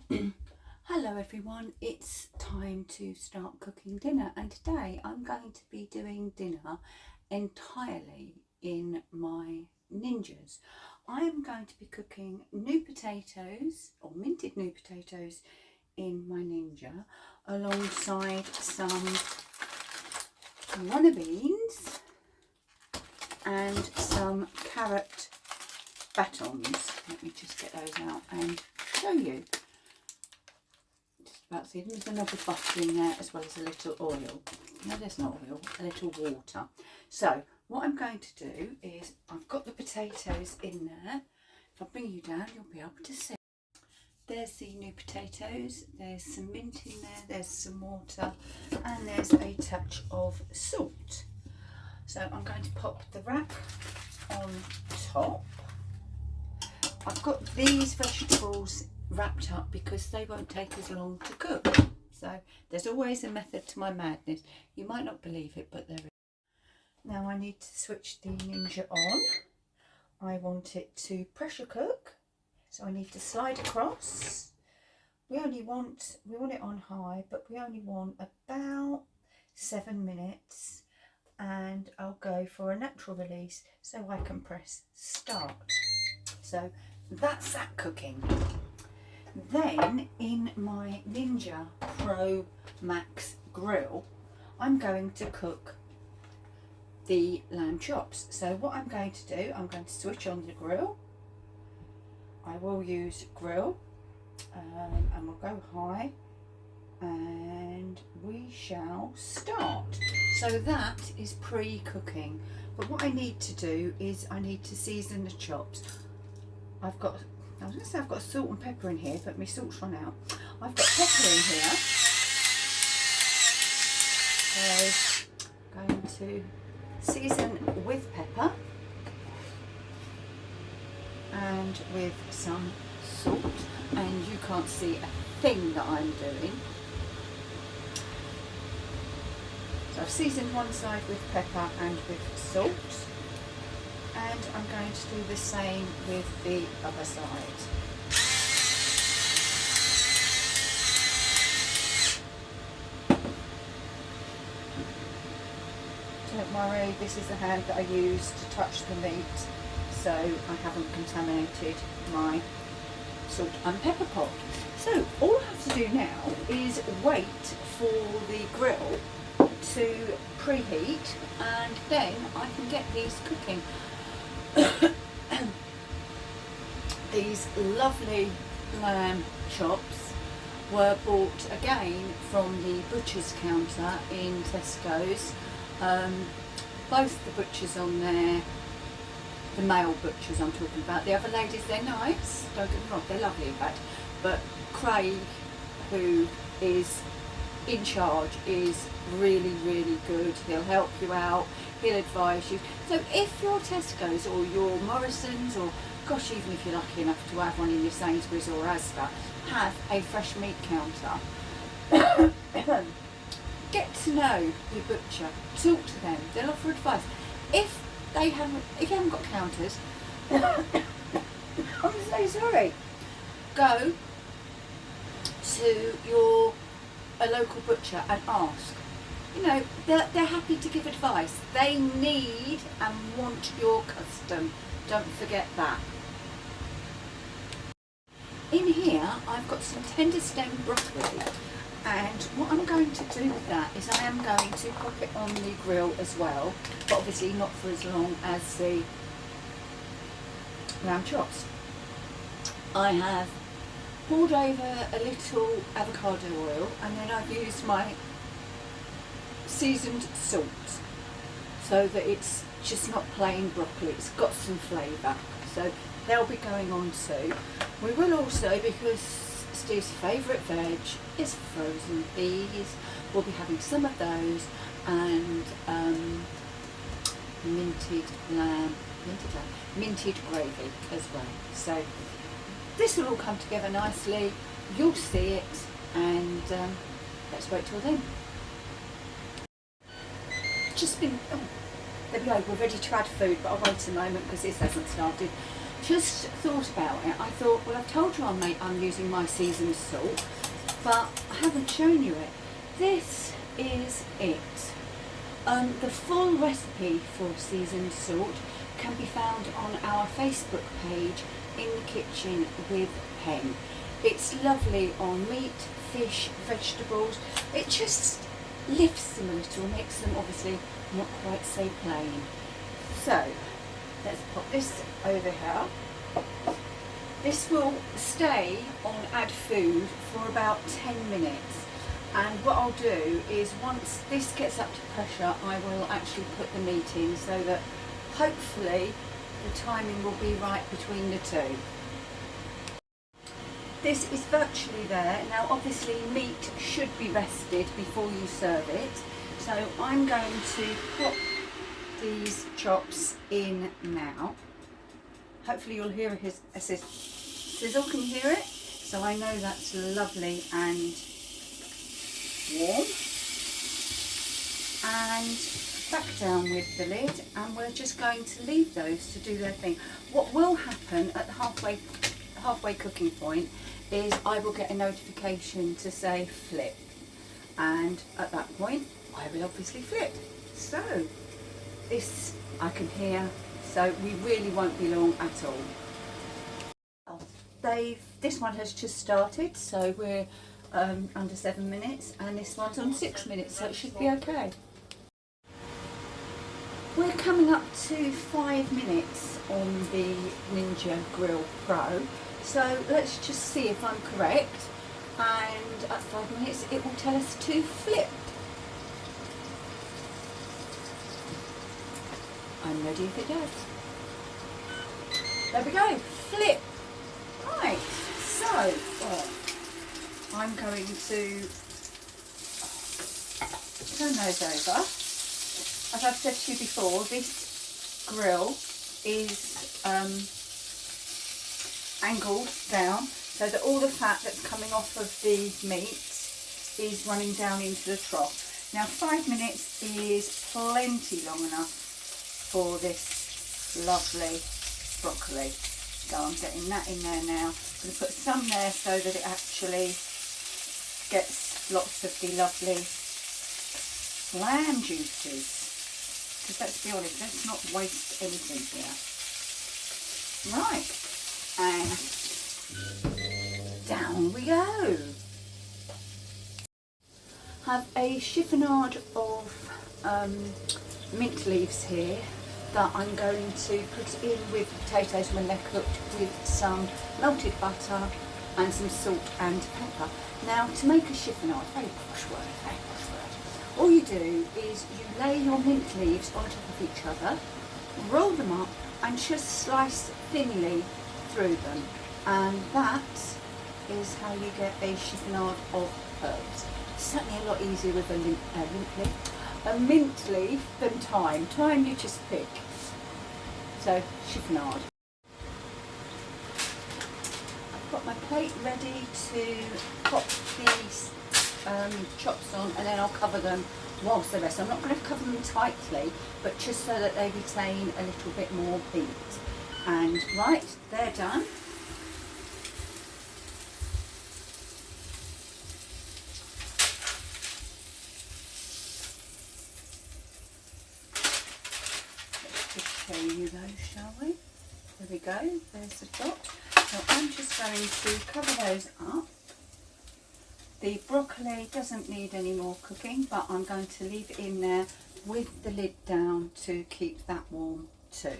Hello everyone, it's time to start cooking dinner, and today I'm going to be doing dinner entirely in my ninjas. I am going to be cooking new potatoes or minted new potatoes in my ninja alongside some runner beans and some carrot batons. Let me just get those out and show you. Just about to see, there's another butter in there as well as a little oil. No, there's not oil, a little water. So what I'm going to do is, I've got the potatoes in there. If I bring you down, you'll be able to see. There's the new potatoes, there's some mint in there, there's some water, and there's a touch of salt. So I'm going to pop the wrap on top. I've got these vegetables wrapped up because they won't take as long to cook. So there's always a method to my madness. You might not believe it, but there is. Now I need to switch the Ninja on. I want it to pressure cook, so I need to slide across. We want it on high, but we only want about 7 minutes, and I'll go for a natural release so I can press start. So that's that cooking. Then in my Ninja Pro Max grill, I'm going to cook the lamb chops. So what I'm going to do, I'm going to switch on the grill. I will use grill and we'll go high and we shall start. So that is pre-cooking, but what I need to do is I need to season the chops. I was going to say I've got salt and pepper in here, but my salt's run out. I've got pepper in here, so I'm going to season with pepper and with some salt, and you can't see a thing that I'm doing. So I've seasoned one side with pepper and with salt, and I'm going to do the same with the other side. Don't worry, this is the hand that I used to touch the meat, so I haven't contaminated my salt and pepper pot. So all I have to do now is wait for the grill to preheat, and then I can get these cooking. These lovely lamb chops were bought again from the butcher's counter in Tesco's. Both the butchers on there, the male butchers I'm talking about, the other ladies, they're nice, don't get me wrong, they're lovely in fact, but Craig, who is in charge, is really good. He'll help you out, he'll advise you. So if your Tesco's or your Morrison's, or gosh, even if you're lucky enough to have one in your Sainsbury's or Asda, have a fresh meat counter, get to know your butcher, talk to them, they'll offer advice. If you haven't got counters, I'm so sorry, go to a local butcher and ask. You know, they're happy to give advice. They need and want your custom. Don't forget that. In here, I've got some tender stem broccoli, and what I'm going to do with that is I am going to pop it on the grill as well, but obviously not for as long as the lamb chops. I have poured over a little avocado oil, and then I've used my seasoned salt so that it's just not plain broccoli, it's got some flavour. So they'll be going on too. We will also, because Steve's favourite veg is frozen peas, we'll be having some of those, and minted gravy as well. So this will all come together nicely, you'll see it, and let's wait till then. There we go, we're ready to add food, but I'll wait a moment because this hasn't started. just thought about it. I thought, well, I've told you I'm using my seasoned salt, but I haven't shown you it. This is it. The full recipe for seasoned salt can be found on our Facebook page, In the Kitchen with Pen. It's lovely on meat, fish, vegetables. It just lifts them a little, makes them obviously not quite so plain. So let's pop this over here. This will stay on Add Food for about 10 minutes. And what I'll do is, once this gets up to pressure, I will actually put the meat in so that hopefully the timing will be right between the two. This is virtually there. Now obviously meat should be rested before you serve it. So I'm going to pop these chops in now. Hopefully you'll hear a sizzle, can you hear it? So I know that's lovely and warm. And back down with the lid, and we're just going to leave those to do their thing. What will happen at the halfway cooking point is I will get a notification to say flip, and at that point I will obviously flip. So this I can hear, so we really won't be long at all. This one has just started, so we're under 7 minutes, and this one's on 6 minutes, so it should be okay. We're coming up to 5 minutes on the Ninja Grill Pro, so let's just see if I'm correct, and at 5 minutes it will tell us to flip. I'm ready if it does. There we go, flip. Right, so I'm going to turn those over. As I've said to you before, this grill is angled down so that all the fat that's coming off of the meat is running down into the trough. Now 5 minutes is plenty long enough for this lovely broccoli. So I'm getting that in there now. I'm going to put some there so that it actually gets lots of the lovely lamb juices. Because let's be honest, let's not waste anything here. Right, and down we go. Have a chiffonade of mint leaves here that I'm going to put in with potatoes when they're cooked, with some melted butter and some salt and pepper. Now to make a chiffonade, very posh word, very posh word. All you do is you lay your mint leaves on top of each other, roll them up and just slice thinly through them. And that is how you get a chiffonade of herbs. Certainly a lot easier with a mint leaf than thyme. Thyme you just pick. So chiffonade. I've got my plate ready to pop these chops on, and then I'll cover them whilst they rest. I'm not going to cover them tightly, but just so that they retain a little bit more heat. And right, they're done. Show you those, shall we? There we go, there's the chop. So I'm just going to cover those up. The broccoli doesn't need any more cooking, but I'm going to leave it in there with the lid down to keep that warm too.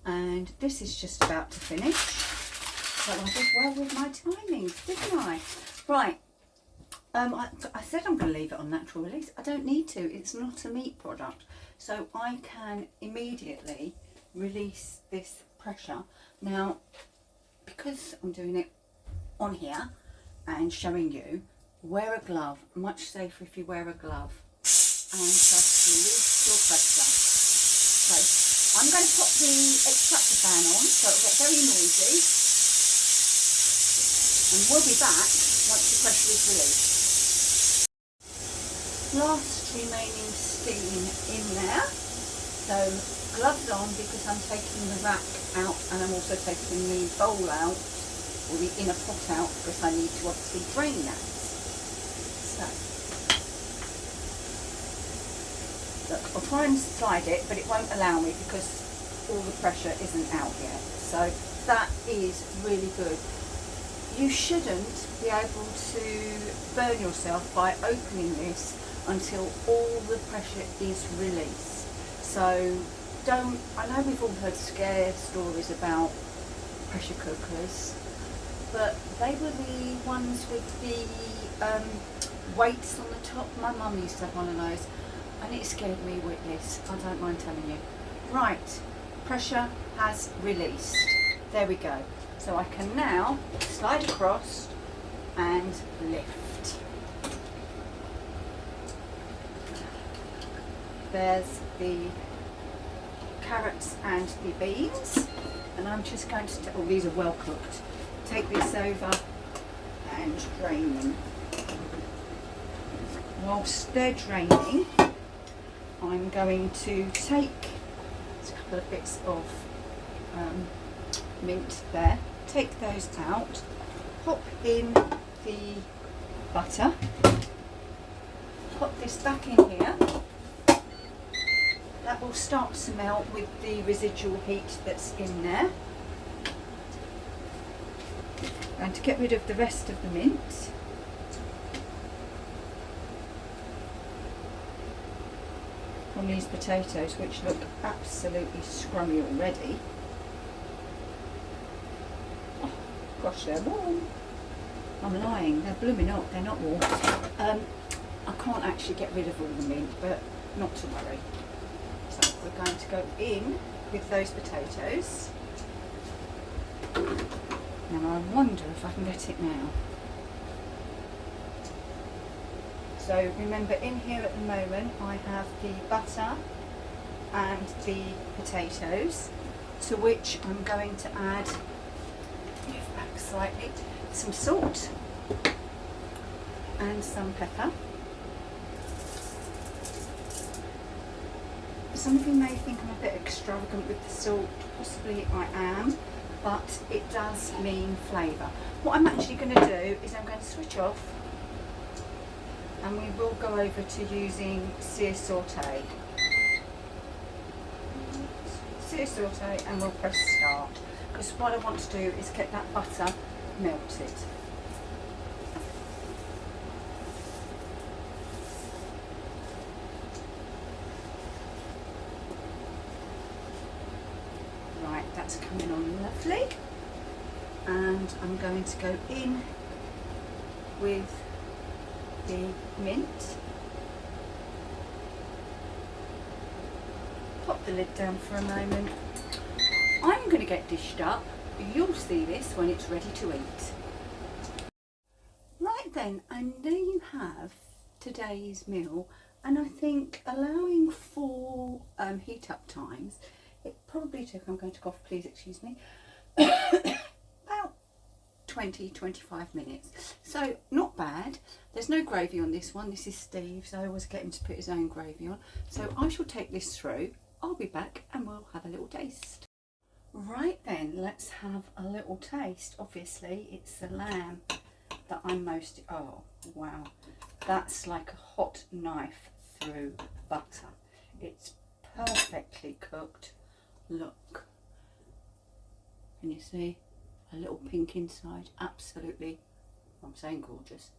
And this is just about to finish. So I did well with my timings, didn't I? Right. I said I'm going to leave it on natural release. I don't need to. It's not a meat product. So I can immediately release this pressure. Now, because I'm doing it on here and showing you, wear a glove. Much safer if you wear a glove. And just release your pressure. So I'm going to pop the extractor fan on so it'll get very noisy. And we'll be back once the pressure is released. Last remaining steam in there. So gloves on because I'm taking the rack out, and I'm also taking the bowl out, or the inner pot out, because I need to obviously drain that. So look, I'll try and slide it, but it won't allow me because all the pressure isn't out yet. So that is really good. You shouldn't be able to burn yourself by opening this until all the pressure is released. So don't, I know we've all heard scare stories about pressure cookers, but they were the ones with the weights on the top. My mum used to have one of those, and it scared me witless, I don't mind telling you. Right, pressure has released. There we go. So I can now slide across and lift. There's the carrots and the beans, and I'm just going to, oh, these are well cooked. Take this over and drain them. Whilst they're draining, I'm going to take a couple of bits of mint there, take those out, pop in the butter, pop this back in here. That will start to melt with the residual heat that's in there. And to get rid of the rest of the mint, on these potatoes, which look absolutely scrummy already. Oh gosh, they're warm. I'm lying, they're blooming hot, they're not warm. I can't actually get rid of all the mint, but not to worry. So we're going to go in with those potatoes. Now I wonder if I can get it now. So remember, in here at the moment I have the butter and the potatoes, to which I'm going to add, move back slightly, some salt and some pepper. Some of you may think I'm a bit extravagant with the salt, possibly I am, but it does mean flavour. What I'm actually going to do is I'm going to switch off, and we will go over to using sear saute. Sear saute, and we'll press start, because what I want to do is get that butter melted. Right, that's coming on lovely, and I'm going to go in with the mint, pop the lid down for a moment. I'm going to get dished up. You'll see this when it's ready to eat. Right then, and there you have today's meal, and I think allowing for heat up times, it probably took, I'm going to cough, please excuse me, about 20-25 minutes. So not bad. There's no gravy on this one. This is Steve, so I always get him to put his own gravy on. So I shall take this through. I'll be back and we'll have a little taste. Right then, let's have a little taste. Obviously it's the lamb that I'm most, oh wow, that's like a hot knife through butter. It's perfectly cooked. Look, can you see a little pink inside? Absolutely, I'm saying gorgeous.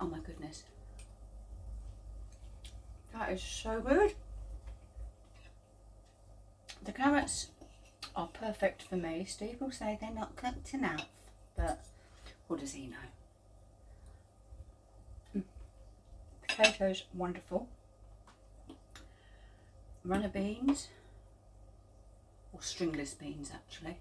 Oh my goodness, that is so good. The carrots are perfect for me. Steve will say they're not cooked enough, but what does he know? Potatoes, wonderful. Runner beans, or stringless beans actually.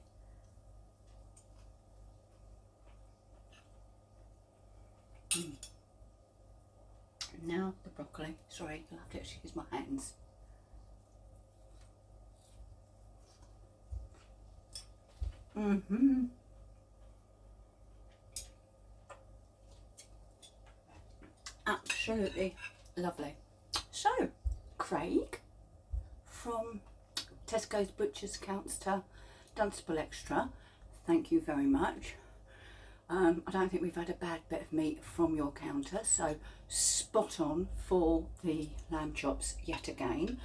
Now the broccoli. Sorry, you'll have to excuse my hands. absolutely lovely. So, Craig from Tesco's Butcher's Counter Dunstable Extra, thank you very much. I don't think we've had a bad bit of meat from your counter, so spot on for the lamb chops yet again.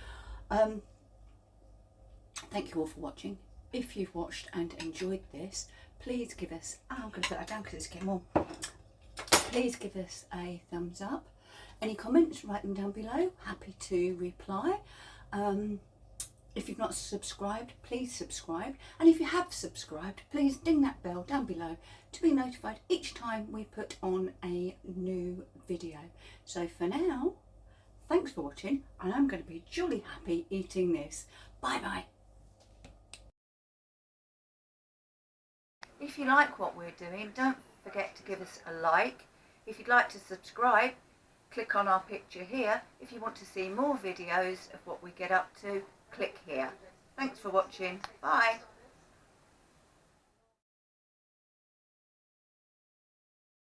Thank you all for watching. If you've watched and enjoyed this, please give us, I'm going to put that down because it's getting warm. Please give us a thumbs up. Any comments, write them down below. Happy to reply. If you've not subscribed, please subscribe. And if you have subscribed, please ding that bell down below to be notified each time we put on a new video. So for now, thanks for watching, and I'm going to be jolly happy eating this. Bye bye. If you like what we're doing, don't forget to give us a like. If you'd like to subscribe, click on our picture here. If you want to see more videos of what we get up to, click here. Thanks for watching. Bye.